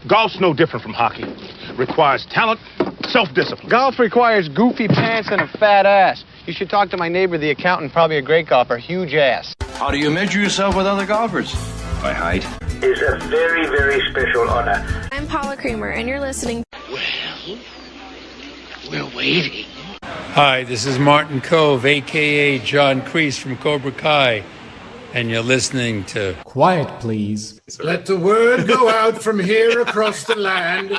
Golf's no different from hockey. Requires talent, self-discipline. Golf requires goofy pants and a fat ass. You should talk to my neighbor, the accountant, probably a great golfer, huge ass. How do you measure yourself with other golfers? By height. It's a very, very special honor. I'm Paula Kramer, and you're listening. Well, we're waiting. Hi, this is Martin Cove, a.k.a. John Kreese from Cobra Kai, and you're listening to Quiet Please. Let the word go out from here across the land.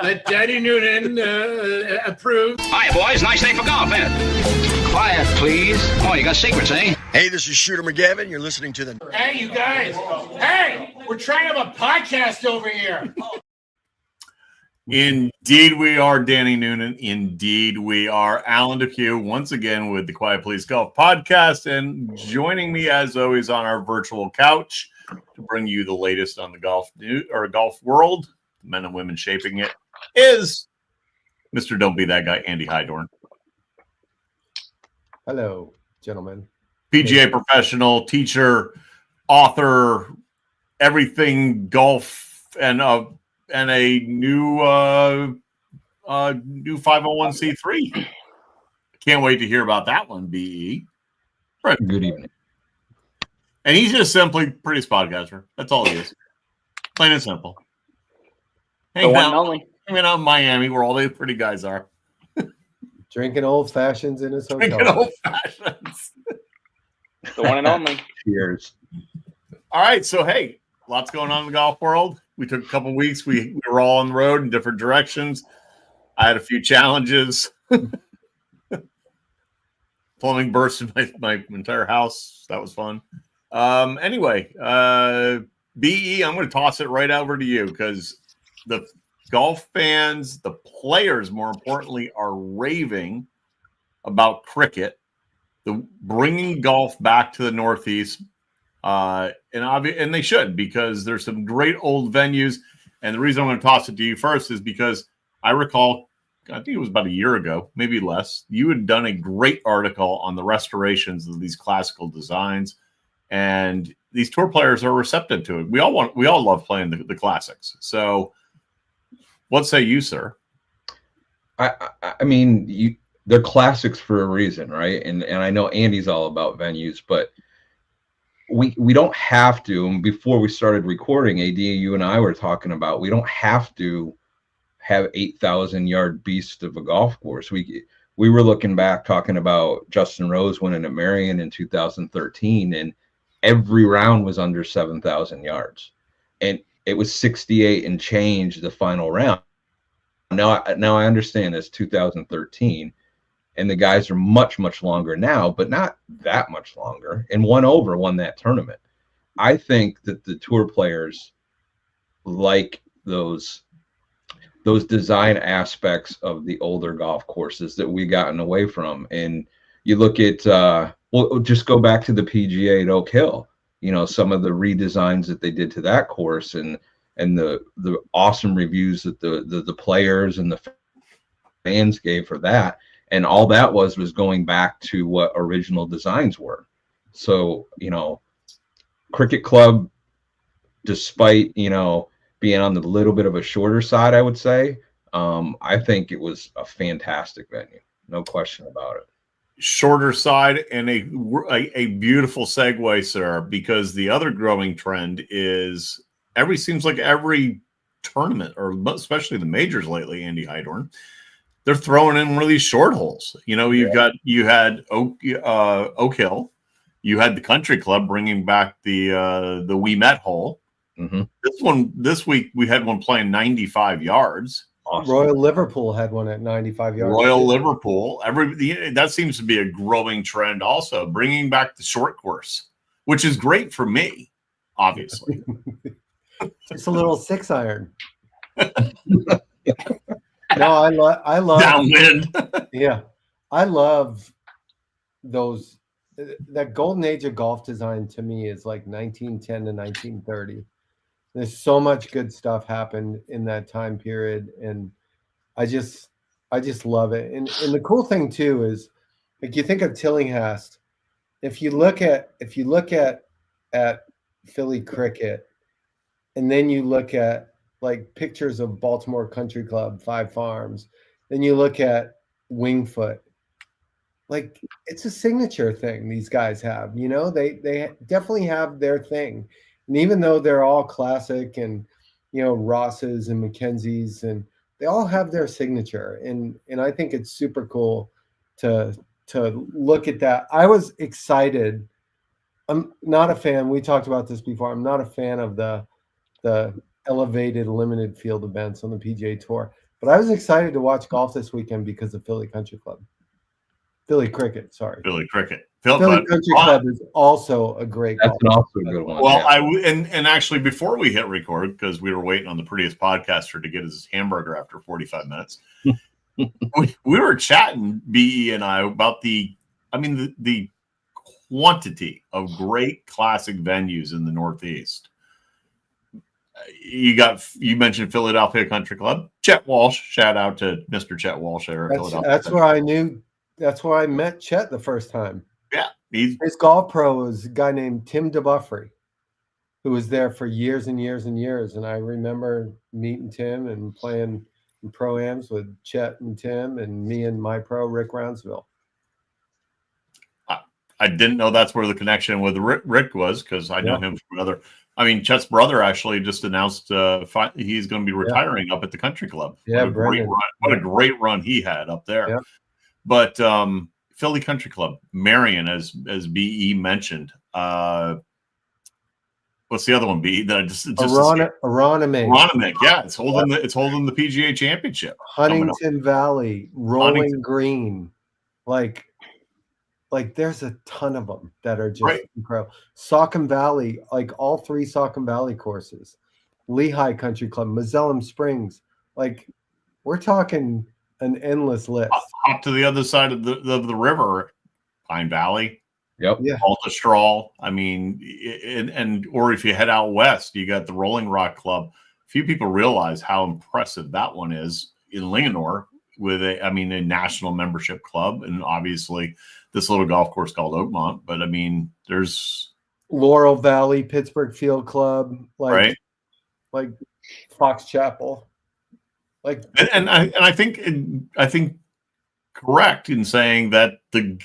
Let Daddy Noonan approve. Hi, boys. Nice day for golf, ain't it? Quiet, please. Oh, you got secrets, eh? Hey, this is Shooter McGavin. You're listening to the... Hey, you guys. Hey, we're trying to have a podcast over here. Indeed we are, Danny Noonan. Indeed we are. Alan DePew, once again with the Quiet Please Golf Podcast, and joining me as always on our virtual couch to bring you the latest on the golf world, men and women shaping it, is Mr. Don't Be That Guy, Andy Hydorn. Hello, gentlemen. PGA professional, teacher, author, everything golf, and a new 501c3. Can't wait to hear about that one, BE. Right. Good evening. And he's just simply pretty podcaster. That's all he is. Plain and simple. Hanging out in Miami where all the pretty guys are. Drinking old fashions in his hotel. Drinking old fashions. The one and only. Cheers. All right, so hey, lots going on in the golf world. We took a couple weeks. We were all on the road in different directions. I had a few challenges. Plumbing burst in my entire house. That was fun. Anyway, BE, I'm going to toss it right over to you because the golf fans, the players, more importantly, are raving about cricket, the bringing golf back to the Northeast. And they should, because there's some great old venues. And the reason I'm going to toss it to you first is because I recall, I think it was about a year ago, maybe less, you had done a great article on the restorations of these classical designs, and these tour players are receptive to it. We all love playing the classics. So what say you, sir? I mean, they're classics for a reason, right? And I know Andy's all about venues, but we don't have to. And before we started recording, AD, you and I were talking about, we don't have to have 8,000-yard beast of a golf course. We were looking back, talking about Justin Rose winning at Marion in 2013, and every round was under 7,000 yards, and it was 68 and change the final round. Now I understand it's 2013. And the guys are much, much longer now, but not that much longer. And won that tournament. I think that the tour players like those design aspects of the older golf courses that we've gotten away from. And you look at, well, just go back to the PGA at Oak Hill. You know, some of the redesigns that they did to that course, and the awesome reviews that the players and the fans gave for that. And all that was going back to what original designs were. So, you know, Cricket Club, despite, you know, being on the little bit of a shorter side, I would say, I think it was a fantastic venue. No question about it. Shorter side, and a beautiful segue, sir, because the other growing trend is seems like every tournament, or especially the majors lately, Andy Hydorn, they're throwing in one of these short holes. You know, you had Oak Hill, you had the Country Club bringing back the We Met hole. Mm-hmm. This week we had one playing 95 yards. Awesome. Royal Liverpool had one at 95 yards. Royal Liverpool, that seems to be a growing trend. Also, bringing back the short course, which is great for me, obviously. Just a little 6-iron. No, I love downwind. Yeah, I love those. That golden age of golf design to me is like 1910 to 1930. There's so much good stuff happened in that time period, and I just love it. And the cool thing too is, like, you think of Tillinghast. If you look at Philly cricket, and then you look at like pictures of Baltimore Country Club, Five Farms. Then you look at Wingfoot. Like it's a signature thing these guys have. You know, they definitely have their thing. And even though they're all classic and Ross's and Mackenzie's, and they all have their signature. And I think it's super cool to look at that. I was excited. I'm not a fan. We talked about this before. I'm not a fan of the elevated limited field events on the PGA Tour, but I was excited to watch golf this weekend because of Philly Country Club. Philly Cricket, sorry. Philly Cricket. Philly Country Club is also a great That's golf. also a good one. Well, yeah. and actually before we hit record, because we were waiting on the prettiest podcaster to get his hamburger after 45 minutes, we were chatting, BE and I, about the quantity of great classic venues in the Northeast. You mentioned Philadelphia Country Club. Chet Walsh, shout out to Mr. Chet Walsh there at Philadelphia. That's where I knew. That's where I met Chet the first time. Yeah, his golf pro was a guy named Tim DeBuffrey, who was there for years and years and years. And I remember meeting Tim and playing in pro-ams with Chet and Tim and me and my pro Rick Roundsville. I didn't know that's where the connection with Rick was, because I know him from another. I mean, Chet's brother actually just announced he's going to be retiring up at the Country Club. Yeah, what a great run he had up there. Yeah. But Philly Country Club, Marion, as BE mentioned. What's the other one? BE that Aronimink. Yeah, it's holding the PGA Championship. Huntington Valley, Rolling Green, like there's a ton of them that are just incredible. Saucon Valley, like all three Saucon Valley courses, Lehigh Country Club, Mazellum Springs. Like we're talking an endless list. Up to the other side of the river, Pine Valley. Yep. Yeah. Altastrawl. I mean, or if you head out west, you got the Rolling Rock Club. Few people realize how impressive that one is in Linganore with a national membership club, and obviously this little golf course called Oakmont. But I mean, there's Laurel Valley, Pittsburgh Field Club, like Fox Chapel. Like, and I think correct in saying that the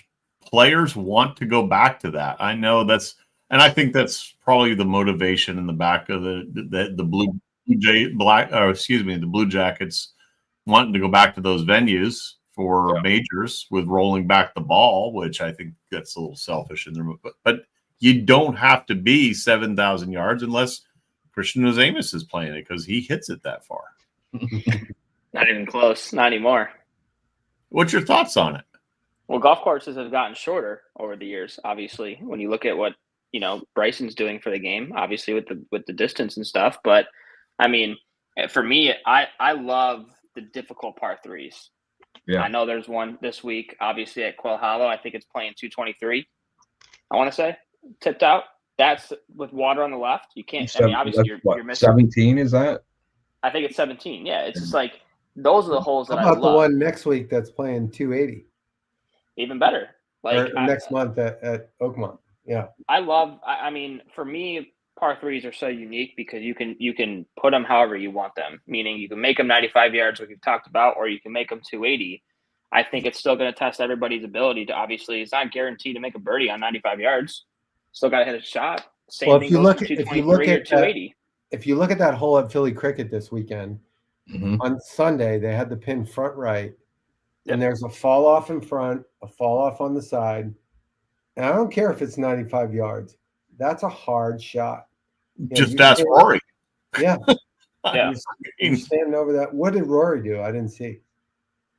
players want to go back to that. I know I think that's probably the motivation in the back of the Blue Jackets wanting to go back to those venues for majors with rolling back the ball, which I think that's a little selfish in their move. But you don't have to be 7,000 yards unless Christian Ozamis is playing it, because he hits it that far. Not even close. Not anymore. What's your thoughts on it? Well, golf courses have gotten shorter over the years. Obviously, when you look at what Bryson's doing for the game, obviously with the distance and stuff. But I mean, for me, I love the difficult par threes. Yeah, I know there's one this week, obviously at Quail Hollow. I think it's playing 223. I want to say tipped out. That's with water on the left. You can't. I mean, obviously you're missing 17. Is that? I think it's 17. Yeah, it's just like those are the holes that I love. How about the one love. next week that's playing 280? Even better. Like next month at Oakmont. Yeah. I mean, for me, par threes are so unique because you can put them however you want them. Meaning you can make them 95 yards, like we've talked about, or you can make them 280. I think it's still going to test everybody's ability to. Obviously, it's not guaranteed to make a birdie on 95 yards. Still got to hit a shot. Same thing goes for 223 or 280. If you look at that hole at Philly Cricket this weekend, on Sunday they had the pin front right, and there's a fall off in front, a fall off on the side, and I don't care if it's 95 yards. That's a hard shot. Just ask Rory. Yeah. Yeah. You're standing over that. What did Rory do? I didn't see.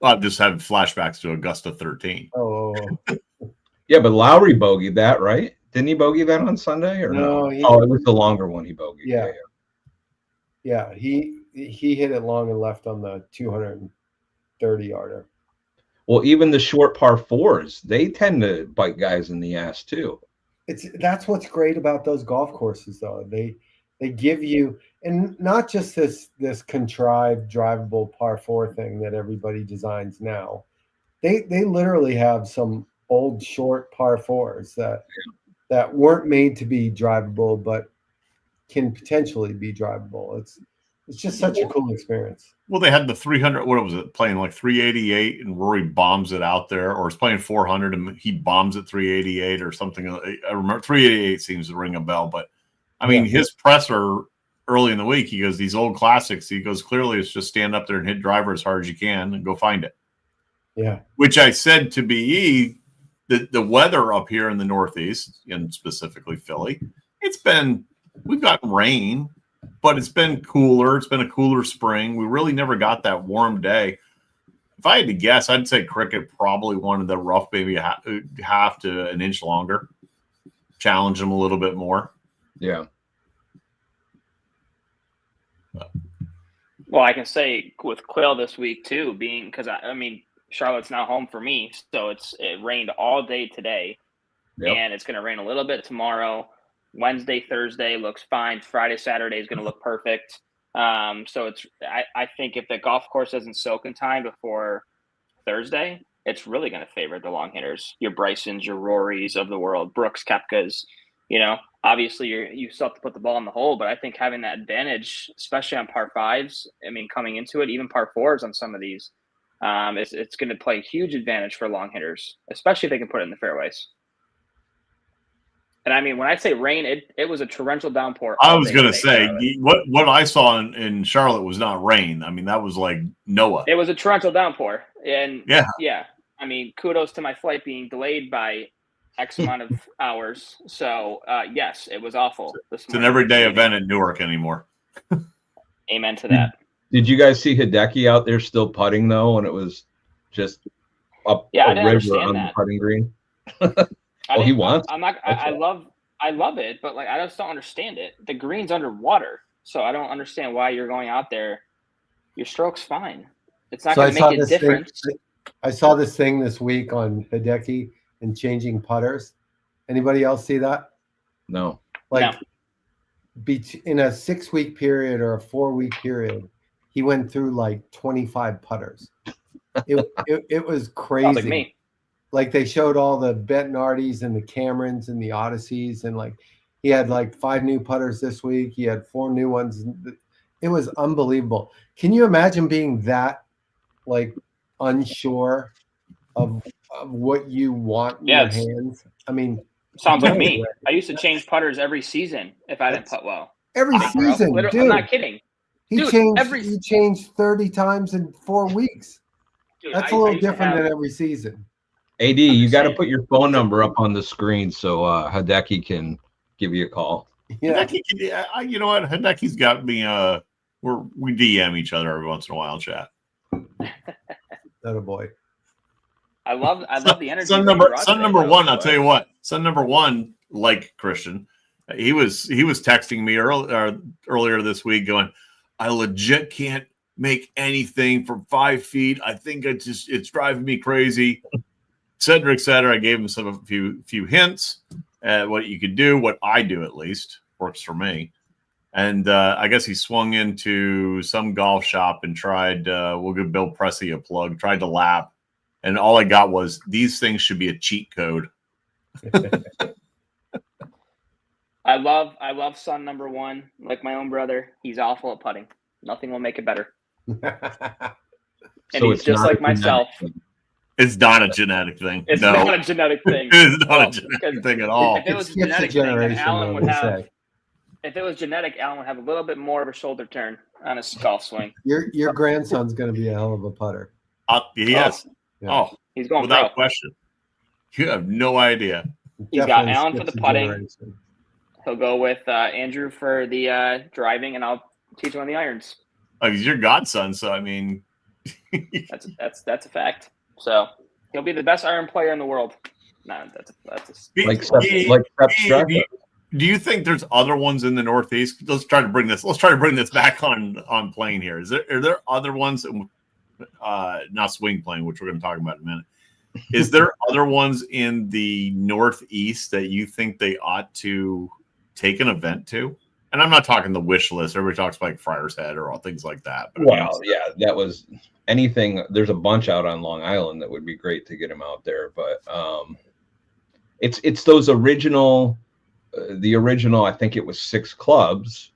I've just had flashbacks to Augusta 13. Oh. Yeah, but Lowry bogeyed that, right? Didn't he bogey that on Sunday or no? It was the longer one he bogeyed. Yeah. He hit it long and left on the 230 yarder. Well, even the short par fours, they tend to bite guys in the ass too. That's what's great about those golf courses, though. They give you, and not just this contrived drivable par four thing that everybody designs now. They literally have some old short par fours that weren't made to be drivable, but can potentially be drivable. It's just such a cool experience. Well, they had the 300. What was it? Playing like 388, and Rory bombs it out there, or it's playing 400, and he bombs at 388 or something. I remember 388 seems to ring a bell, but I mean, his presser early in the week, he goes, "These old classics." He goes, "Clearly, it's just stand up there and hit driver as hard as you can and go find it." Yeah. Which I said to BE, the weather up here in the Northeast, and specifically Philly, we've gotten rain. But it's been cooler. It's been a cooler spring. We really never got that warm day. If I had to guess, I'd say cricket probably wanted the rough maybe half to an inch longer. Challenge them a little bit more. Yeah. Well, I can say with Quail this week too, being because I mean Charlotte's now home for me, so it rained all day today, and it's going to rain a little bit tomorrow. Wednesday, Thursday looks fine. Friday, Saturday is going to look perfect. So I think if the golf course doesn't soak in time before Thursday, it's really going to favor the long hitters. Your Brysons, your Rorys of the world, Brooks, Koepkas. Obviously you still have to put the ball in the hole, but I think having that advantage, especially on par fives, I mean, coming into it, even par fours on some of these, it's going to play a huge advantage for long hitters, especially if they can put it in the fairways. And I mean, when I say rain, it was a torrential downpour. I was going to say, what I saw in Charlotte was not rain. I mean, that was like Noah. It was a torrential downpour. And yeah. I mean, kudos to my flight being delayed by X amount of hours. So, yes, it was awful. It's an everyday event in Newark anymore. Amen to that. Did you guys see Hideki out there still putting, though, and it was just up a river on the putting green? He wants. I love it, but like I just don't understand it. The green's underwater, so I don't understand why you're going out there. Your stroke's fine. It's not going to make a difference. I saw this thing this week on Hideki and changing putters. Anybody else see that? No. Like in a 6-week period or a 4-week period, he went through like 25 putters. It was crazy. Sounds like me. Like they showed all the Bettinardis and the Camerons and the Odysseys, and like he had like 5 new putters this week. He had 4 new ones. It was unbelievable. Can you imagine being that like unsure of what you want in your hands? I mean, sounds like me. I used to change putters every season if I didn't putt well. Every season, dude. I'm not kidding. He changed 30 times in 4 weeks. Dude, that's a little different than every season. AD, you got to put your phone number up on the screen so Hideki can give you a call. Yeah, Hideki, you know what? Hideki's got me. We DM each other every once in a while, chat. That a boy. I love the energy. Son number one. I'll tell you what. Son number one, like Christian, he was texting me earlier this week, going, "I legit can't make anything from 5 feet. I think it's driving me crazy." Et cetera. I gave him a few hints at what you could do, what I do at least, works for me. And I guess he swung into some golf shop and tried, we'll give Bill Pressey a plug, tried to lap. And all I got was, these things should be a cheat code. I love son number one, like my own brother. He's awful at putting. Nothing will make it better. And he's just like myself. It's not a genetic thing. It's not a genetic thing. It's not a genetic thing at all. If it was a genetic thing, then Alan would have. If it was genetic, Alan would have a little bit more of a shoulder turn on his golf swing. Your grandson's going to be a hell of a putter. Yes. Yeah. He's going without pro. question. You have no idea. He's got Alan for the putting. He'll go with Andrew for the driving, and I'll teach him on the irons. He's your godson, so I mean, that's a fact. So he'll be the best iron player in the world. No, that's do you think there's other ones in the Northeast? Let's try to bring this back on plane here. Are there other ones? Not swing plane, which we're going to talk about in a minute. Is there other ones in the Northeast that you think they ought to take an event to? And I'm not talking the wish list. Everybody talks about like Friar's Head or all things like that. But that was anything. There's a bunch out on Long Island that would be great to get him out there. But it's those original. The original, I think it was 6 clubs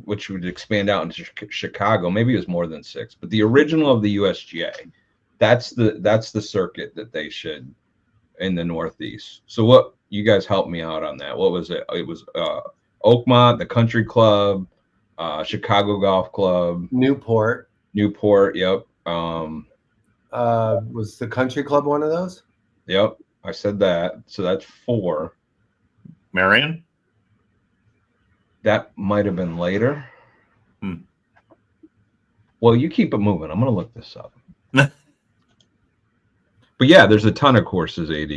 which would expand out into Chicago. Maybe it was more than 6, but the original of the USGA, that's the circuit that they should in the Northeast. So what, you guys help me out on that. What was it? It was Oakmont, the Country Club, Chicago Golf Club, Newport. Yep. Was the Country Club one of those? Yep, I said that. So that's 4. Marion? That might have been later. Well, you keep it moving. I'm going to look this up. But yeah, there's a ton of courses, AD.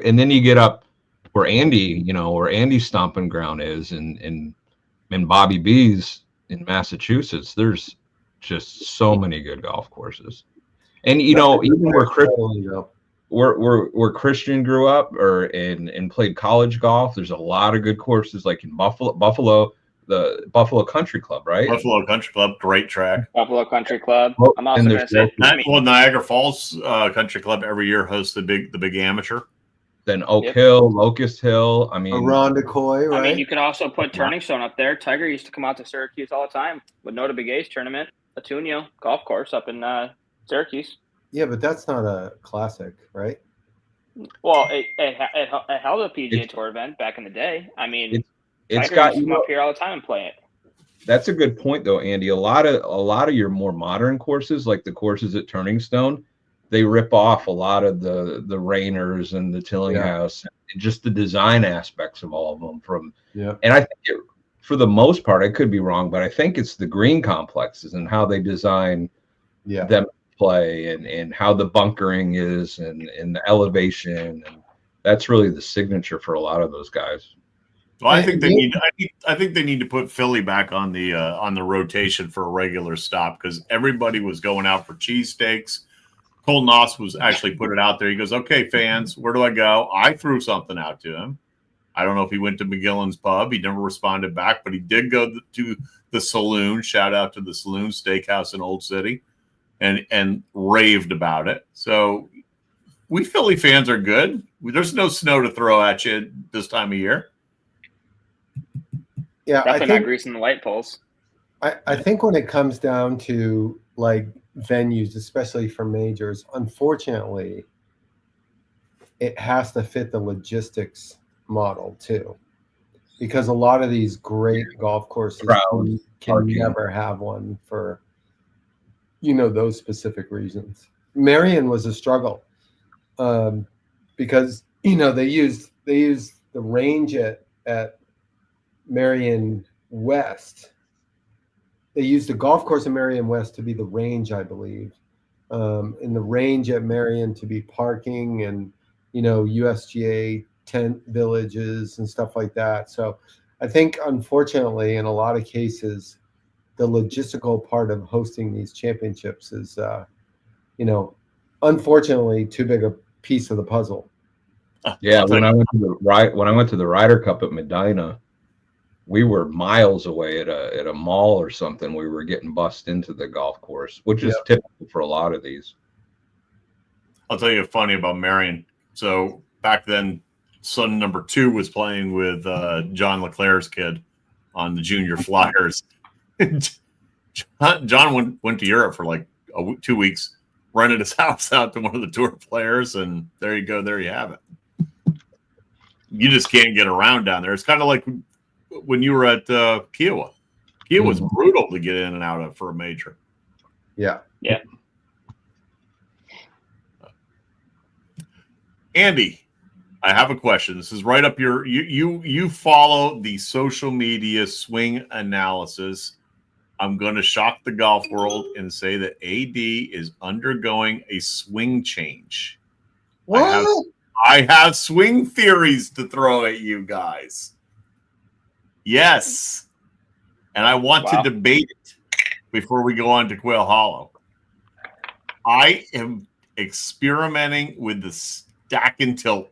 And then you get up where Andy's stomping ground is, and Bobby B's in Massachusetts. There's just so many good golf courses. And even where Christian grew up and played college golf, there's a lot of good courses, like in Buffalo, the Buffalo Country Club, right? Buffalo Country Club, great track. Buffalo Country Club. Well, I'm also going to say, Niagara Falls Country Club every year hosts the big amateur. Then Oak Hill, Locust Hill. I mean, Irondequoit, right? I mean, you can also put Turning Stone up there. Tiger used to come out to Syracuse all the time with No to Big A's tournament, Atunio golf course up in Syracuse. Yeah, but that's not a classic, right? Well, it held a PGA Tour event back in the day. I mean, it's Tiger got used to come up here all the time and play it. That's a good point, though, Andy. A lot of your more modern courses, like the courses at Turning Stone, they rip off a lot of the Rayners and the Tillinghast, and just the design aspects of all of them. And I think for the most part, I could be wrong, but I think it's the green complexes and how they design them play and how the bunkering is and the elevation, and that's really the signature for a lot of those guys. Well, I think they need. I think they need to put Philly back on the rotation for a regular stop, because everybody was going out for cheesesteaks. Cole Noss was actually put it out there. He goes, "Okay, fans, where do I go?" I threw something out to him. I don't know if he went to McGillen's Pub. He never responded back, but he did go to the Saloon. Shout out to the Saloon Steakhouse in Old City, and raved about it. So we Philly fans are good. There's no snow to throw at you this time of year. Yeah, definitely not greasing the light poles. I think when it comes down to like venues, especially for majors, unfortunately, it has to fit the logistics model too, because a lot of these great golf courses can never have one for those specific reasons. Marion was a struggle because they used the range at Marion West. They used the golf course in Marion West to be the range, I believe, and the range at Marion to be parking and USGA tent villages and stuff like that. So I think, unfortunately, in a lot of cases, the logistical part of hosting these championships is, unfortunately, too big a piece of the puzzle. Yeah, when I went to the Ryder Cup at Medina, we were miles away at a mall or something. We were getting bussed into the golf course, which is typical for a lot of these. I'll tell you funny about Marion. So back then, son number 2 was playing with John LeClair's kid on the junior Flyers. John went to Europe for like 2 weeks, rented his house out to one of the tour players, and there you go. There you have it. You just can't get around down there. It's kind of like when you were at Kiowa. Kiowa was brutal to get in and out of for a major. Yeah. Yeah. Andy, I have a question. This is right up your you follow the social media swing analysis. I'm going to shock the golf world and say that AD is undergoing a swing change. What? I have swing theories to throw at you guys. Yes. And I want to debate it before we go on to Quail Hollow. I am experimenting with the stack and tilt.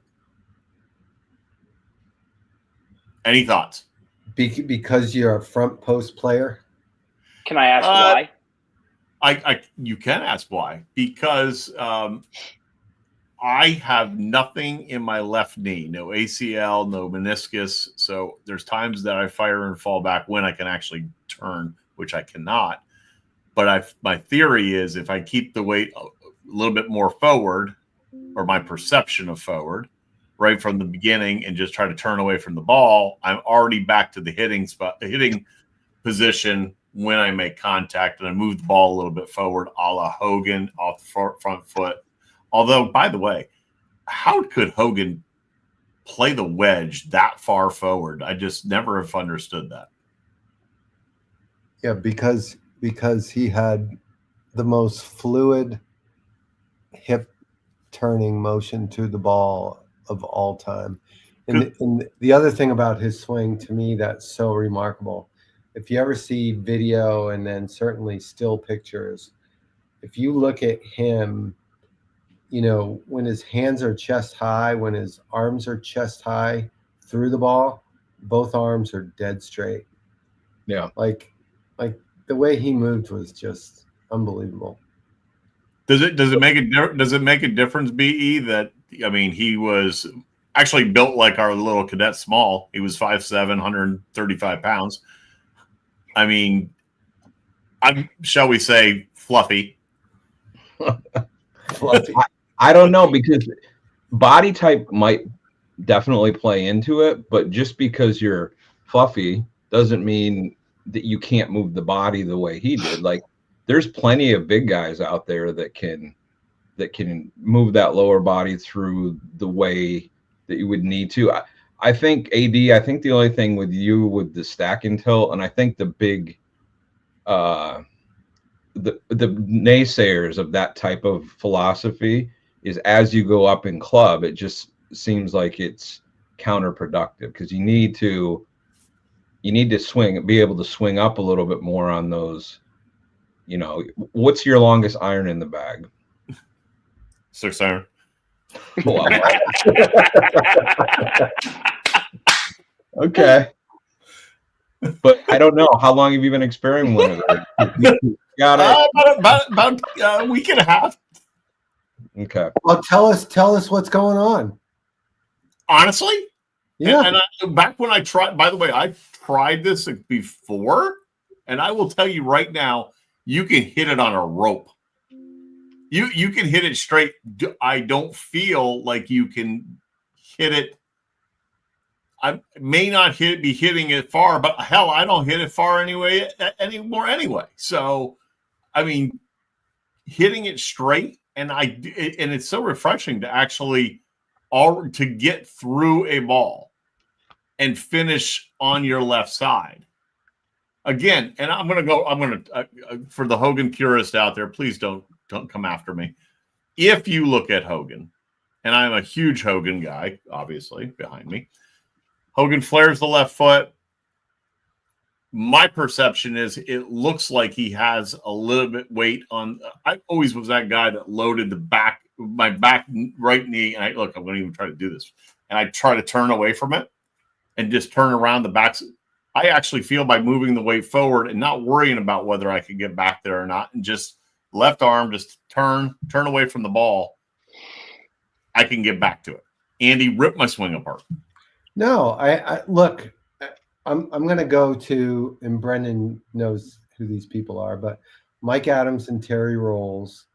Any thoughts? Because you're a front post player? Can I ask why? You can ask why. Because I have nothing in my left knee, no ACL, no meniscus. So there's times that I fire and fall back when I can actually turn, which I cannot. But my theory is if I keep the weight a little bit more forward, or my perception of forward, right from the beginning, and just try to turn away from the ball, I'm already back to the hitting position when I make contact, and I move the ball a little bit forward, a la Hogan off the front foot. Although, by the way, how could Hogan play the wedge that far forward? I just never have understood that. Yeah, because he had the most fluid hip turning motion to the ball of all time. And the other thing about his swing to me that's so remarkable, if you ever see video and then certainly still pictures, if you look at him, you know, when his hands are chest high, when his arms are chest high through the ball, both arms are dead straight. Yeah. Like the way he moved was just unbelievable. Does it make a difference, BE, that, I mean, he was actually built like our little cadet small. He was 5'7", 135 pounds. I mean, shall we say fluffy? Fluffy. I don't know, because body type might definitely play into it, but just because you're fluffy doesn't mean that you can't move the body the way he did. Like, there's plenty of big guys out there that can move that lower body through the way that you would need to. I think the only thing with you with the stack and tilt, and I think the big the naysayers of that type of philosophy is, as you go up in club, it just seems like it's counterproductive, because you need to be able to swing up a little bit more on those. You know, what's your longest iron in the bag? 6 iron. Okay. But I don't know. How long have you been experimenting with it? Got it. About a week and a half. Okay. Well, tell us what's going on. Honestly? Yeah. And back when I tried, by the way, I tried this before, and I will tell you right now, you can hit it on a rope. You can hit it straight. I don't feel like you can hit it. I may not be hitting it far, but hell, I don't hit it far anymore. So, I mean, hitting it straight, and it's so refreshing to actually to get through a ball and finish on your left side. Again, and I'm going to for the Hogan purist out there, please don't come after me. If you look at Hogan, and I'm a huge Hogan guy, obviously, behind me, Hogan flares the left foot. My perception is it looks like he has a little bit weight on. I always was that guy that loaded my back right knee. And I'm going to even try to do this. And I try to turn away from it and just turn around the back. I actually feel by moving the weight forward and not worrying about whether I could get back there or not, and just left arm, just turn away from the ball, I can get back to it. Andy ripped my swing apart. No, I look, I'm going to go to, and Brendan knows who these people are, but Mike Adams and Terry Rolls,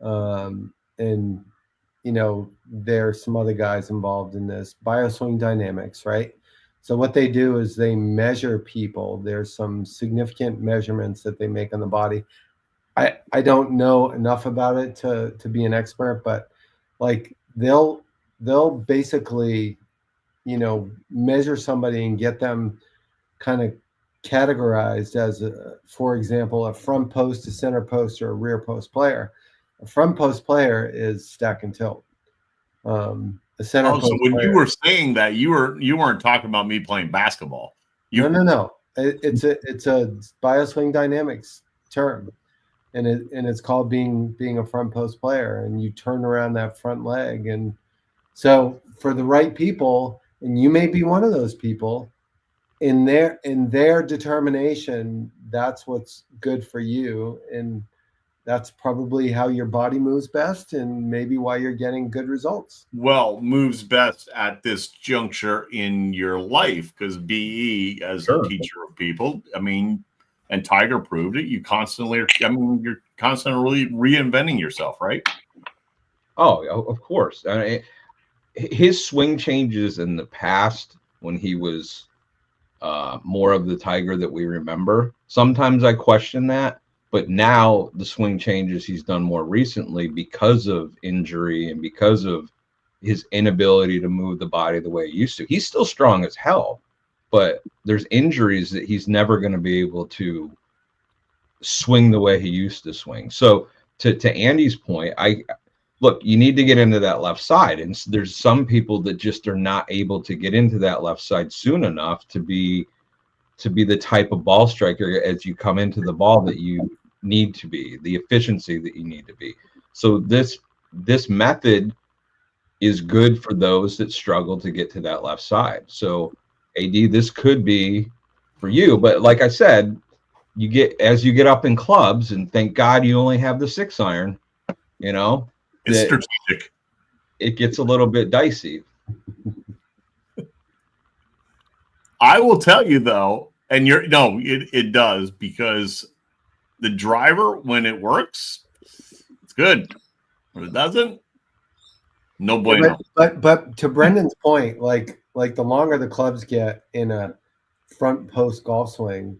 and, you know, there's some other guys involved in this. Bioswing Dynamics, right? So what they do is they measure people. There's some significant measurements that they make on the body. I don't know enough about it to be an expert, but like they'll basically, you know, measure somebody and get them kind of categorized as, for example, a front post, a center post, or a rear post player. A front post player is stack and tilt. A center post so when player, you were saying that, you weren't talking about me playing basketball. No. It's a bioswing dynamics term, and it's called being a front post player, and you turn around that front leg. And so for the right people, and you may be one of those people, in their determination, that's what's good for you. And that's probably how your body moves best, and maybe why you're getting good results. Well, moves best at this juncture in your life, because BE, as a teacher of people, I mean, and Tiger proved it. You constantly, you're constantly reinventing yourself, right? Oh, of course. His swing changes in the past when he was more of the Tiger that we remember. Sometimes I question that, but now the swing changes he's done more recently because of injury and because of his inability to move the body the way he used to. He's still strong as hell, but there's injuries that he's never going to be able to swing the way he used to swing. So to Andy's point, look, you need to get into that left side. And there's some people that just are not able to get into that left side soon enough to be the type of ball striker as you come into the ball that you need to be, the efficiency that you need to be. So this method is good for those that struggle to get to that left side. So AD, this could be for you. But like I said, as you get up in clubs, and thank God you only have the 6-iron, it's strategic. It gets a little bit dicey. I will tell you though, and it does, because the driver, when it works, it's good. When it doesn't, no bueno. But to Brendan's point, like the longer the clubs get in a front post golf swing,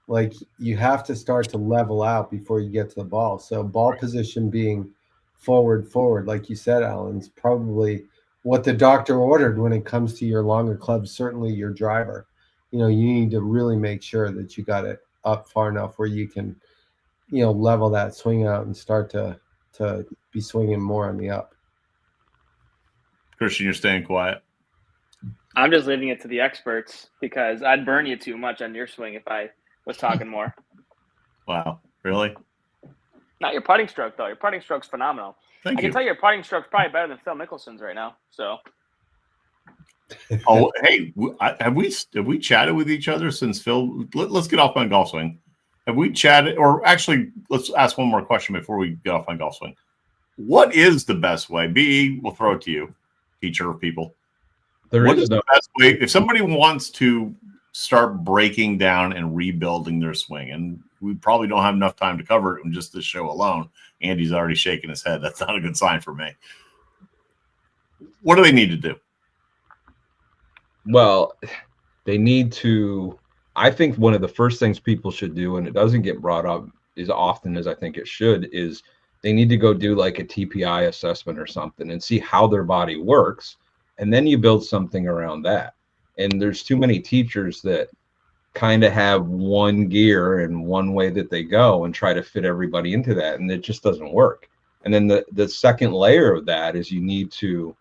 like you have to start to level out before you get to the ball. So ball position being forward, like you said, Alan's probably what the doctor ordered when it comes to your longer clubs, certainly your driver. You need to really make sure that you got it up far enough where you can, level that swing out and start to be swinging more on the up. Christian, you're staying quiet. I'm just leaving it to the experts, because I'd burn you too much on your swing if I was talking more. Wow, really? Not your putting stroke, though. Your putting stroke's phenomenal. I can tell you your putting stroke's probably better than Phil Mickelson's right now. So. Oh, hey, have we chatted with each other since Phil? Let's get off on golf swing. Have we chatted? Or actually, let's ask one more question before we get off on golf swing. What is the best way? B, we'll throw it to you, teacher of people. What is the best way if somebody wants to start breaking down and rebuilding their swing? And we probably don't have enough time to cover it in just this show alone. Andy's already shaking his head. That's not a good sign for me. What do they need to do? Well, they need to, I think one of the first things people should do, and it doesn't get brought up as often as I think it should, is they need to go do like a TPI assessment or something and see how their body works. And then you build something around that. And there's too many teachers that kind of have one gear and one way that they go and try to fit everybody into that. And it just doesn't work. And then the second layer of that is you need to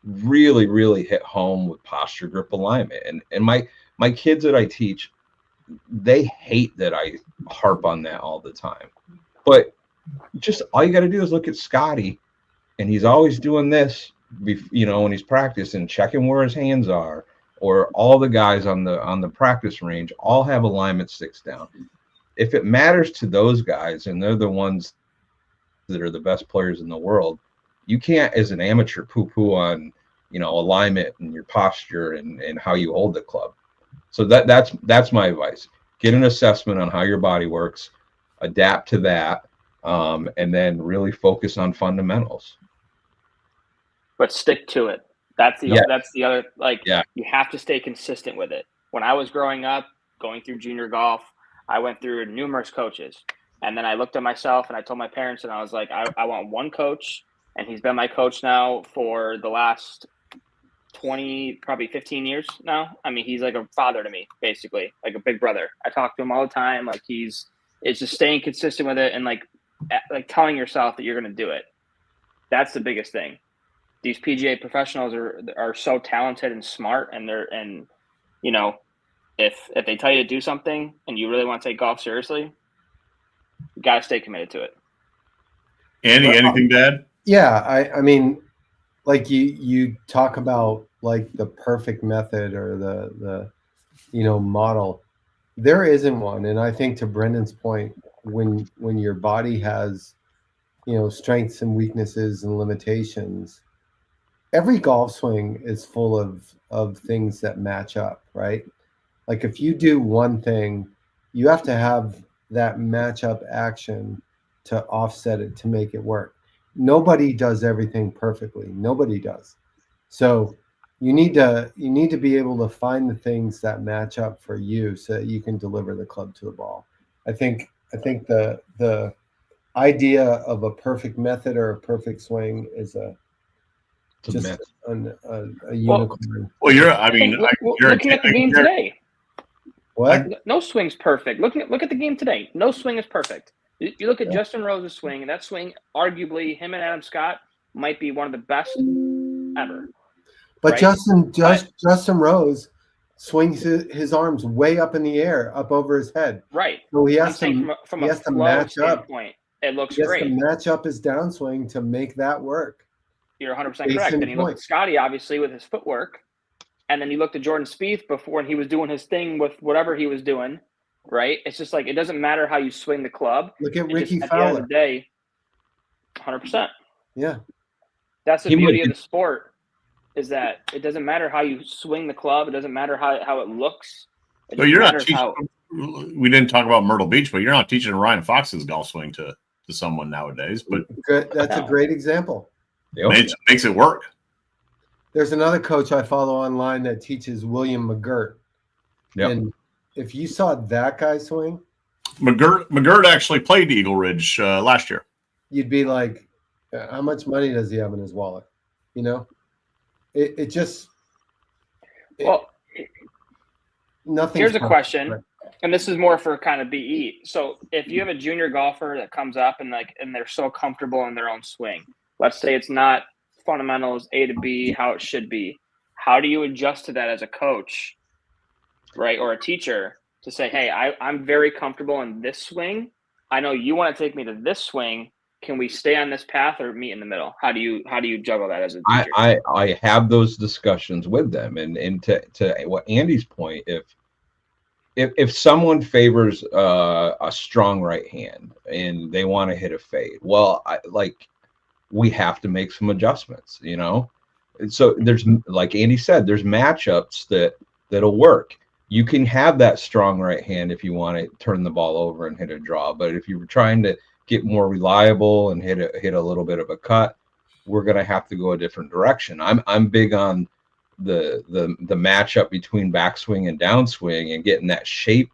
really, really hit home with posture, grip, alignment. And my kids that I teach, they hate that I harp on that all the time. But just all you got to do is look at Scotty, and he's always doing this, when he's practicing, checking where his hands are, or all the guys on the practice range all have alignment sticks down. If it matters to those guys, and they're the ones that are the best players in the world, you can't, as an amateur, poo-poo on, alignment and your posture and how you hold the club. So that's my advice. Get an assessment on how your body works, adapt to that, and then really focus on fundamentals. But stick to it. That's the other, you have to stay consistent with it. When I was growing up, going through junior golf, I went through numerous coaches. And then I looked at myself and I told my parents, and I was like, I want one coach. And he's been my coach now for the last 20, probably 15 years now. I mean, he's like a father to me, basically, like a big brother. I talk to him all the time. Like it's just staying consistent with it and like telling yourself that you're going to do it. That's the biggest thing. These PGA professionals are so talented and smart, and if they tell you to do something and you really want to take golf seriously, you got to stay committed to it. Andy, anything to add? Yeah, I mean, like you talk about like the perfect method or the model. There isn't one, and I think to Brendan's point, when your body has, strengths and weaknesses and limitations, every golf swing is full of things that match up, right? Like if you do one thing, you have to have that matchup action to offset it to make it work. Nobody does everything perfectly. Nobody does. So you need to be able to find the things that match up for you so that you can deliver the club to the ball. I think the idea of a perfect method or a perfect swing is a unicorn. Well, looking at the game today. What? No swing's perfect. Look at the game today. No swing is perfect. You look at Justin Rose's swing, and that swing, arguably, him and Adam Scott might be one of the best ever. But right? Justin Rose swings his arms way up in the air, up over his head. Right. So he has to match up. It looks great. He has to match up his downswing to make that work. You're 100% correct. Then you look at Scotty, obviously, with his footwork. And then you looked at Jordan Spieth before, and he was doing his thing with whatever he was doing, right? It's just like it doesn't matter how you swing the club. Look at Ricky Fowler. At the end of the day, 100%. Yeah. That's the beauty of the sport, is that it doesn't matter how you swing the club. It doesn't matter how it looks. So you're not teaching. We didn't talk about Myrtle Beach, but you're not teaching Ryan Fox's golf swing to someone nowadays. But that's a great example. Makes it work. There's another coach I follow online that teaches William McGirt. Yep. And if you saw that guy swing, McGirt actually played Eagle Ridge last year. You'd be like, how much money does he have in his wallet? Nothing. Here's a question, and this is more for kind of BE. So if you have a junior golfer that comes up and they're so comfortable in their own swing, let's say it's not fundamentals A to B how it should be, how do you adjust to that as a coach, right, or a teacher, to say, hey, I'm very comfortable in this swing, I know you want to take me to this swing, can we stay on this path or meet in the middle? How do you juggle that as a teacher? I have those discussions with them, and to what Andy's point, if someone favors a strong right hand and they want to hit a fade, well, we have to make some adjustments, And so there's, like Andy said, there's matchups that'll work. You can have that strong right hand if you want to turn the ball over and hit a draw. But if you're trying to get more reliable and hit a little bit of a cut, we're going to have to go a different direction. I'm big on the matchup between backswing and downswing and getting that shape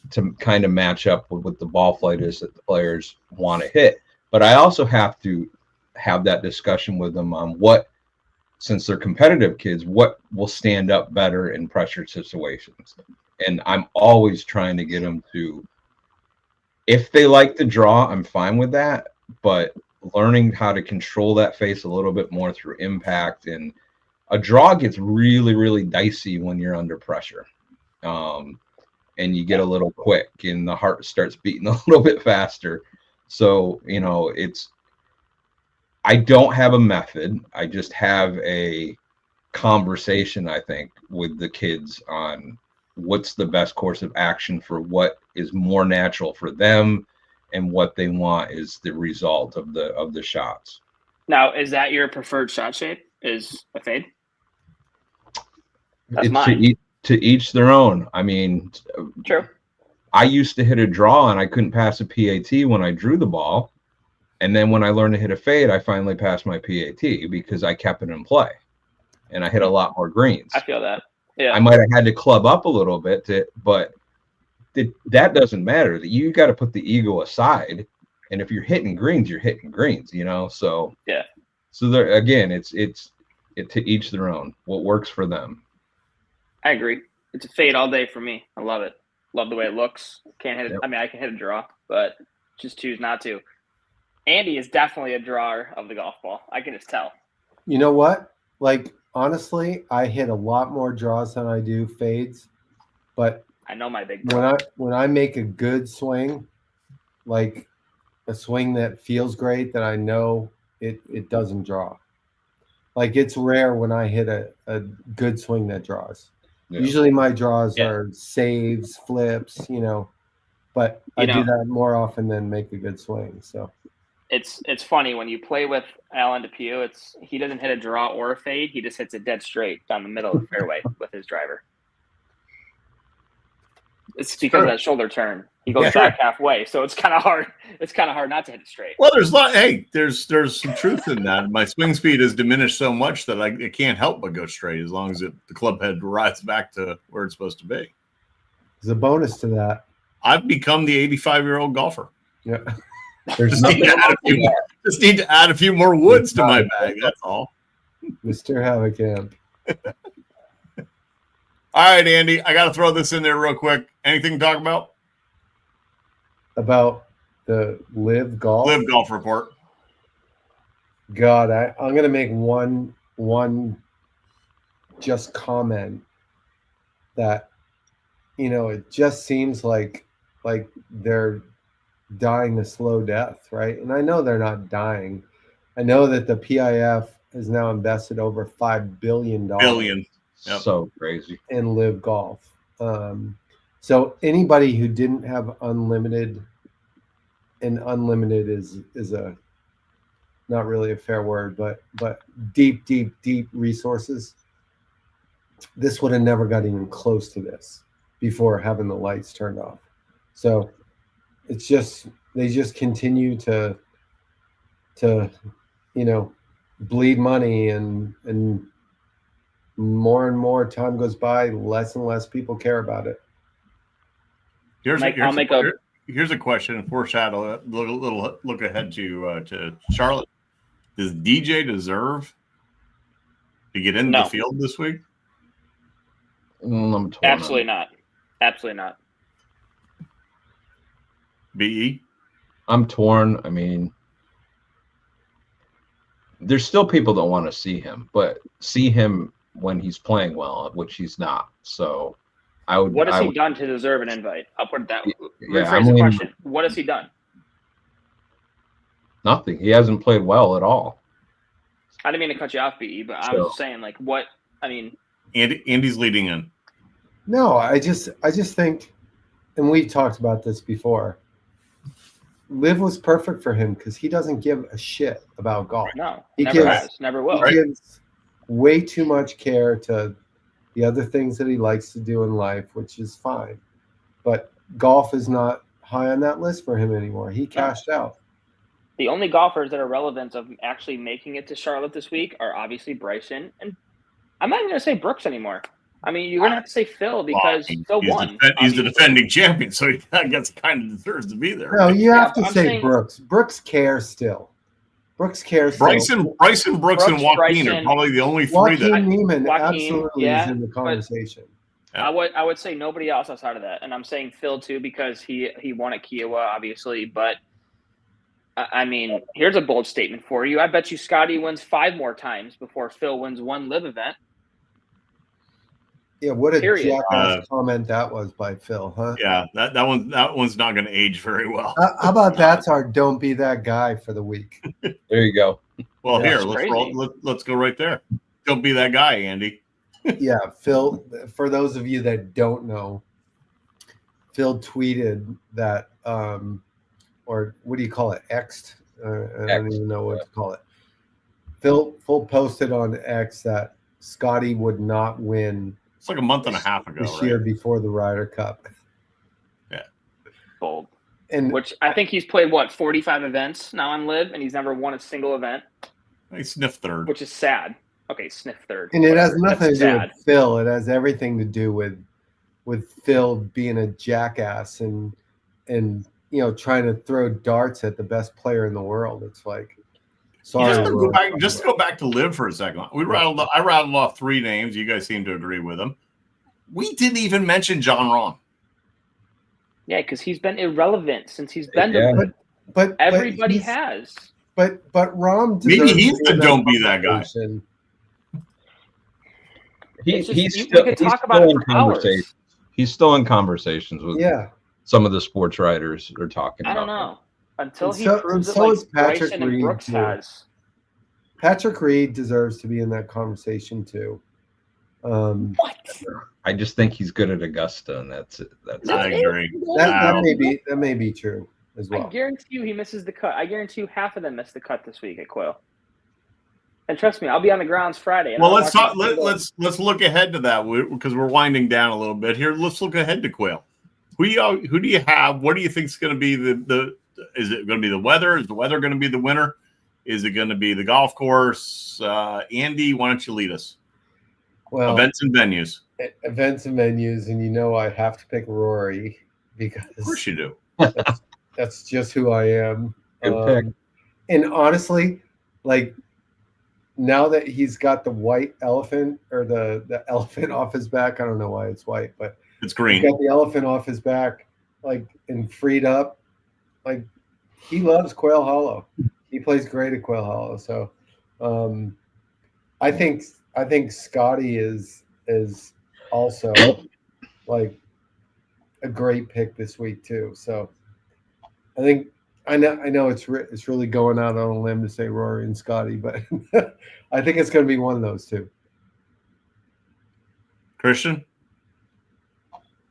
to kind of match up with what the ball flight is that the players want to hit. But I also have to have that discussion with them on since they're competitive kids, what will stand up better in pressure situations. And I'm always trying to get them to, if they like the draw, I'm fine with that, but learning how to control that face a little bit more through impact. And a draw gets really, really dicey when you're under pressure. And you get a little quick and the heart starts beating a little bit faster. So, I don't have a method. I just have a conversation, I think, with the kids on what's the best course of action for what is more natural for them and what they want is the result of the shots. Now, is that your preferred shot shape? Is a fade? That's it's mine. To each their own. I mean, true. I used to hit a draw and I couldn't pass a PAT when I drew the ball. And then when I learned to hit a fade, I finally passed my PAT because I kept it in play and I hit a lot more greens. I feel that. Yeah. I might have had to club up a little bit, but that doesn't matter. You got to put the ego aside. And if you're hitting greens, you're hitting greens, So yeah. So there again, it's to each their own. What works for them. I agree. It's a fade all day for me. I love it. Love the way it looks. Can't hit it. Yep. I mean, I can hit a draw, but just choose not to. Andy is definitely a drawer of the golf ball. I can just tell. You know what? Honestly, I hit a lot more draws than I do fades, but I know my big draw. When I make a good swing, like a swing that feels great, that I know it doesn't draw. It's rare when I hit a good swing that draws. Yeah. Usually my draws are saves, flips, but I do that more often than make a good swing. So it's funny when you play with Alan DePew. He doesn't hit a draw or a fade. He just hits it dead straight down the middle of the fairway with his driver. It's because of that shoulder turn. He goes back halfway, so it's kind of hard. It's kind of hard not to hit it straight. Well, there's some truth in that. My swing speed has diminished so much that I can't help but go straight as long as the club head rides back to where it's supposed to be. There's a bonus to that. I've become the 85-year-old golfer. Yeah. Just need to add a few more woods to my bag. That's all. Mr. Haverkamp. All right, Andy, I got to throw this in there real quick. Anything to talk about? About the live golf report. God, I'm going to make one just comment that, it just seems like they're dying a slow death, right? And I know they're not dying. I know that the PIF has now invested over $5 billion. Yep. So crazy. In live golf. So anybody who didn't have unlimited, and unlimited is a not really a fair word, but deep resources, this would have never got even close to this before having the lights turned off. So it's just they just continue to bleed money, and more time goes by, less and less people care about it. Here's a question and foreshadow a little look ahead to Charlotte. Does DJ deserve to get into the field this week? Absolutely not. Absolutely not. BE? I'm torn. I mean, there's still people that want to see him, but see him when he's playing well, which he's not. So What has he done to deserve an invite? I'll put it that way. Yeah, Rephrase the question. What has he done? Nothing. He hasn't played well at all. I didn't mean to cut you off, BE, but I was just saying, what? I mean, Andy's leading in. No, I just think, and we've talked about this before. Live was perfect for him because he doesn't give a shit about golf. No, he never will. He gives way too much care to the other things that he likes to do in life, which is fine. But golf is not high on that list for him anymore. He cashed out. The only golfers that are relevant of actually making it to Charlotte this week are obviously Bryson, and I'm not even going to say Brooks anymore. I mean, you're going to have to say Phil because Phil won. He's the defending champion, so he kind of deserves to be there. No, you have to say Brooks. Brooks cares still. Brooks cares. Bryson, Brooks, and Joaquin are probably the only three that. Neiman absolutely is in the conversation. I would say nobody else outside of that, and I'm saying Phil too because he won at Kiowa, obviously. But I mean, here's a bold statement for you. I bet you Scotty wins 5 more times before Phil wins one live event. Yeah, what a jackass comment that was by Phil, huh? Yeah, that one's not going to age very well. How about that's our "Don't be that guy" for the week. There you go. Well, here let's go right there. Don't be that guy, Andy. Yeah, Phil. For those of you that don't know, Phil tweeted that, or what do you call it? X'd. I don't even know what to call it. Phil posted on X that Scotty would not win. It's like a month and a half ago, this year before the Ryder Cup. Yeah, bold. And which I think he's played 45 events now on live, and he's never won a single event. He sniffed third, which is sad. Okay, sniff third. And it has nothing to do with Phil. It has everything to do with Phil being a jackass and trying to throw darts at the best player in the world. It's like, sorry. Just to go back to live for a second. I rattled off 3 names. You guys seem to agree with them. We didn't even mention John Rahm. Yeah, because he's been irrelevant since he's been there. But everybody has. But Rahm. Maybe he's the don't be that guy. He's still in conversations. He's still in conversations with some of the sports writers are talking about. I don't know. Until he proves it like Bryson and Brooks has. Patrick Reed deserves to be in that conversation too. What? I just think he's good at Augusta, and that's it. I agree. That may be true as well. I guarantee you he misses the cut. I guarantee you half of them miss the cut this week at Quail. And trust me, I'll be on the grounds Friday. Well, let's talk. Let's look ahead to that because we're winding down a little bit here. Let's look ahead to Quail. Who do you have? What do you think is going to be the? Is it going to be the weather? Is the weather going to be the winner? Is it going to be the golf course? Andy, why don't you lead us? Well, events and venues. Events and venues, and I have to pick Rory because of course you do. That's just who I am. Good pick. And honestly, like now that he's got the white elephant or the elephant off his back, I don't know why it's white, but it's green. He's got the elephant off his back, like and freed up. Like he loves Quail Hollow. He plays great at Quail Hollow. So I think Scotty is also like a great pick this week too. So I know it's really going out on a limb to say Rory and Scotty, but I think it's going to be one of those two. Christian,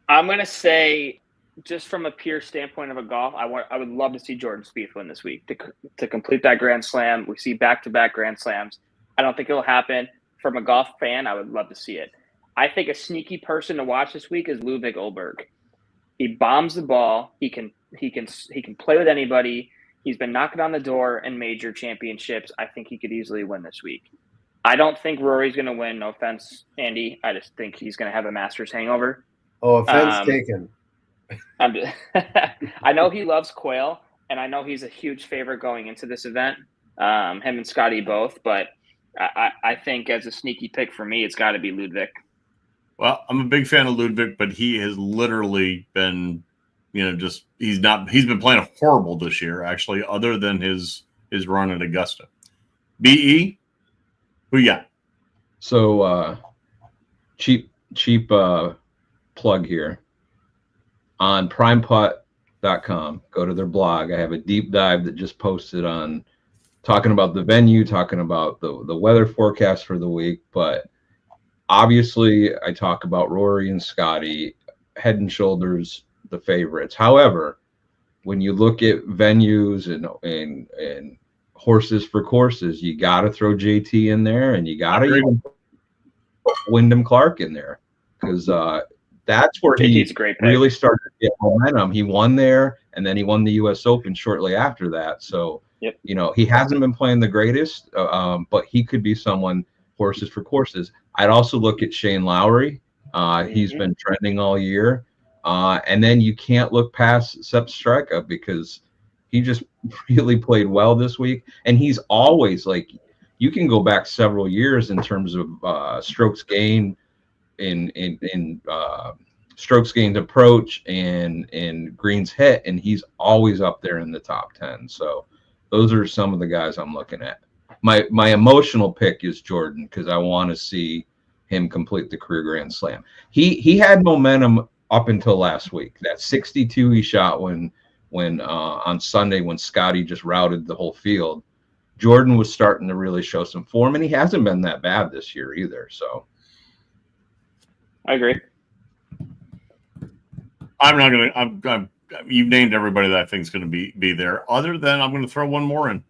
I'm going to say, just from a pure standpoint of a golf, I would love to see Jordan Spieth win this week to complete that Grand Slam. We see back-to-back Grand Slams. I don't think it'll happen. From a golf fan, I would love to see it. I think a sneaky person to watch this week is Ludwig Åberg. He bombs the ball. He can play with anybody. He's been knocking on the door in major championships. I think he could easily win this week. I don't think Rory's going to win. No offense, Andy. I just think he's going to have a Masters hangover. Oh, offense taken. I know he loves Quail, and I know he's a huge favorite going into this event. Him and Scotty both, but I think as a sneaky pick for me, it's got to be Ludwig. Well, I'm a big fan of Ludwig, but he has literally been, he's been playing horrible this year, actually, other than his run at Augusta. BE, who you got? So cheap plug here. On primeputt.com, go to their blog. I have a deep dive that just posted on talking about the venue, talking about the weather forecast for the week. But obviously, I talk about Rory and Scotty, head and shoulders the favorites. However, when you look at venues and horses for courses, you got to throw JT in there, and you got to even put Wyndham Clark in there because that's where he really started to get momentum. He won there, and then he won the U.S. Open shortly after that. So, he hasn't been playing the greatest, but he could be someone horses for courses. I'd also look at Shane Lowry. He's been trending all year. And then you can't look past Sepp Straka because he just really played well this week. And he's always you can go back several years in terms of strokes gained in strokes gained approach and greens hit, and he's always up there in the top 10. So those are some of the guys I'm looking at. My emotional pick is Jordan because I want to see him complete the career Grand Slam. He had momentum up until last week. That 62 he shot when on Sunday when Scotty just routed the whole field. Jordan was starting to really show some form, and he hasn't been that bad this year either. So I agree. I'm not going to. You've named everybody that I think is going to be there. Other than I'm going to throw one more in.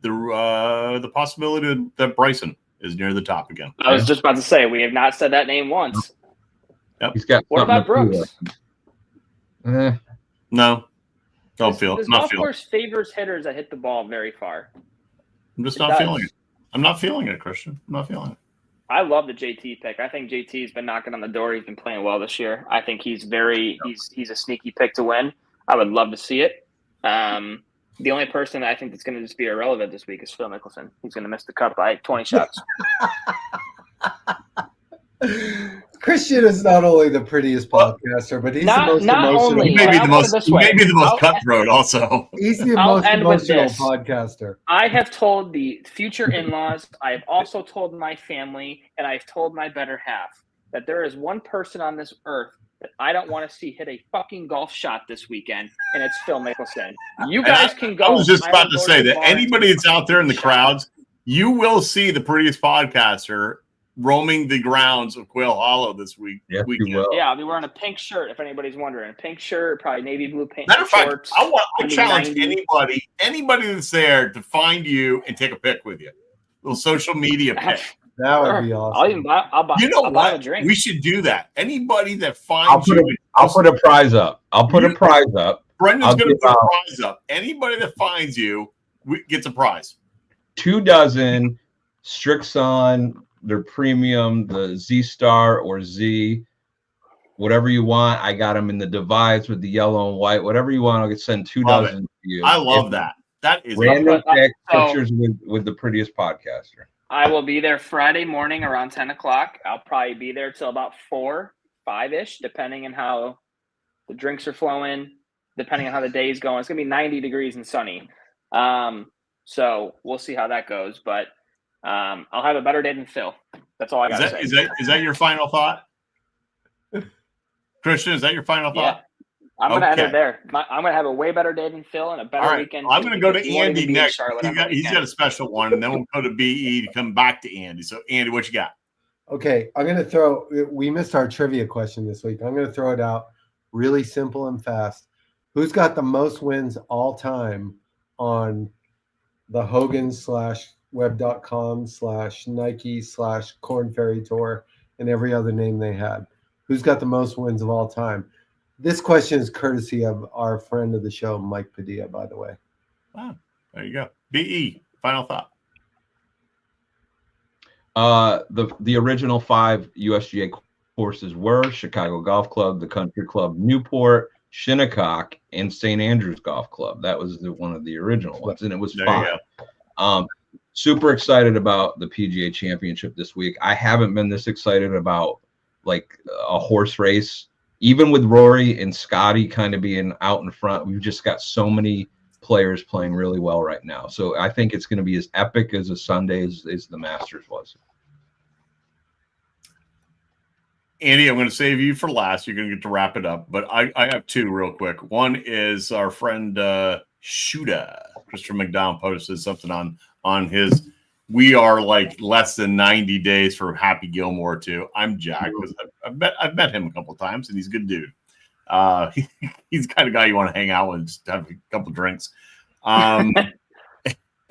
The possibility that Bryson is near the top again. I was just about to say we have not said that name once. Yep. He's got. What about Brooks? No, don't feel. This not golf feeling. course favors hitters that hit the ball very far. I'm just not feeling it. I'm not feeling it, Christian. I'm not feeling it. I love the JT pick. I think JT's been knocking on the door. He's been playing well this year. I think he's a sneaky pick to win. I would love to see it. The only person I think that's going to just be irrelevant this week is Phil Mickelson. He's going to miss the cut by 20 shots. Christian is not only the prettiest podcaster, but he's the most emotional. He may be the most cutthroat also. He's the most emotional podcaster. I have told the future in-laws, I have also told my family, and I've told my better half that there is one person on this earth that I don't want to see hit a fucking golf shot this weekend, and it's Phil Mickelson. You guys can go. I was just about to say that anybody that's out there in the crowds, you will see the prettiest podcaster roaming the grounds of Quail Hollow this weekend. Yeah, I'll be wearing a pink shirt if anybody's wondering. A pink shirt, probably navy blue paint. Matter of fact, shorts, I challenge 90. anybody that's there to find you and take a pic with you. A little social media pic. That would be awesome. I'll even buy. I'll buy. You know I'll buy what? a drink. We should do that. Anybody that finds I'll put a prize up. Brendan's going to put a prize up. Anybody that finds you gets a prize. 24 Strixon, their premium, the Z Star or Z, whatever you want. I got them in the divides with the yellow and white. Whatever you want, I'll send 24 to you. I love that. That is random pictures with the prettiest podcaster. I will be there Friday morning around 10 o'clock. I'll probably be there till about 4, 5-ish, depending on how the drinks are flowing, depending on how the day's going. It's going to be 90 degrees and sunny. So we'll see how that goes. But I'll have a better day than Phil. That's all I got to say. Is that your final thought? Christian, is that your final thought? Yeah. I'm going to end it there. I'm going to have a way better day than Phil and a better weekend. I'm going to go to Andy next. He's got a special one, and then we'll go to BE to come back to Andy. So, Andy, what you got? Okay, I'm going to throw – we missed our trivia question this week. I'm going to throw it out really simple and fast. Who's got the most wins all time on the Hogan/web.com/Nike/Corn Ferry Tour and every other name they had? Who's got the most wins of all time? This question is courtesy of our friend of the show, Mike Padilla, by the way. Wow. There you go. BE, final thought. The original 5 USGA courses were Chicago Golf Club, the Country Club Newport, Shinnecock, and St. Andrews Golf Club. That was one of the original ones, and it was 5. Super excited about the PGA Championship this week. I haven't been this excited about like a horse race. Even with Rory and Scotty kind of being out in front, we've just got so many players playing really well right now. So I think it's going to be as epic as a Sunday as the Masters was. Andy, I'm going to save you for last. You're going to get to wrap it up. But I have 2 real quick. One is our friend Shuda, Christopher McDowell, posted something on his – we are like less than 90 days for Happy Gilmore too. I'm jacked because I've met him a couple of times and he's a good dude. He's the kind of guy you want to hang out with and just have a couple of drinks. And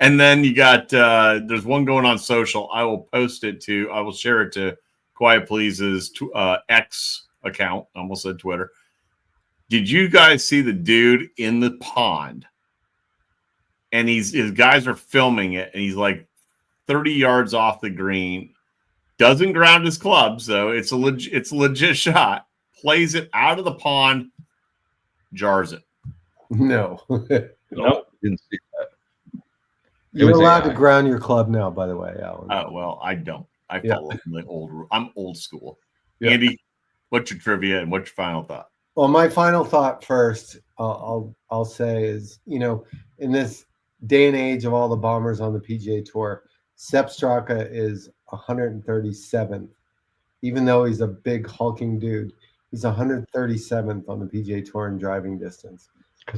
then you got there's one going on social. I will share it to Quiet Please's X account. I almost said Twitter. Did you guys see the dude in the pond? And his guys are filming it, and he's like 30 yards off the green, doesn't ground his club, so it's a legit shot. Plays it out of the pond, jars it. No. Nope. Didn't see that. You're allowed to ground your club now, by the way, Alan. Oh, well, I don't. I follow the I'm old school. Yeah. Andy, what's your trivia and what's your final thought? Well, my final thought first, I'll say is, in this day and age of all the bombers on the PGA Tour, Sepp Straka is 137th. Even though he's a big hulking dude, he's 137th on the PGA Tour in driving distance.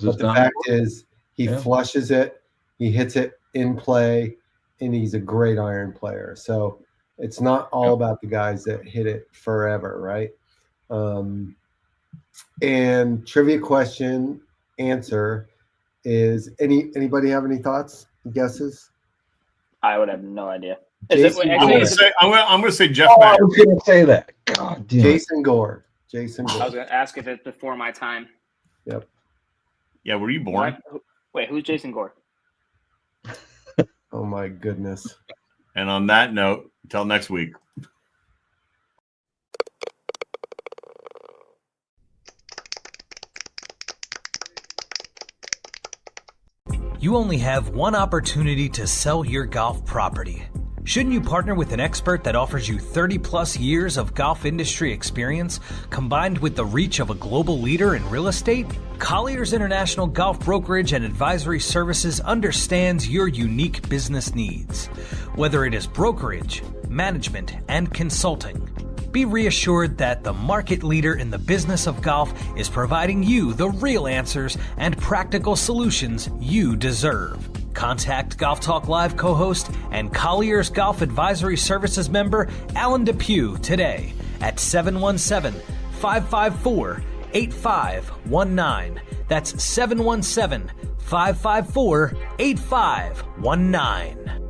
But the fact is, he flushes it, he hits it in play, and he's a great iron player. So it's not all about the guys that hit it forever, right? And trivia question answer is anybody have any thoughts, guesses? I would have no idea. I'm going to say Jeff. I was going to say that. God damn. Jason Gore. I was going to ask if it's before my time. Yep. Yeah, were you born? Wait, who's Jason Gore? Oh my goodness. And on that note, until next week. You only have one opportunity to sell your golf property. Shouldn't you partner with an expert that offers you 30 plus years of golf industry experience combined with the reach of a global leader in real estate? Colliers International Golf Brokerage and Advisory Services understands your unique business needs. Whether it is brokerage, management, and consulting, be reassured that the market leader in the business of golf is providing you the real answers and practical solutions you deserve. Contact Golf Talk Live co-host and Collier's Golf Advisory Services member Alan Depew today at 717-554-8519. That's 717-554-8519.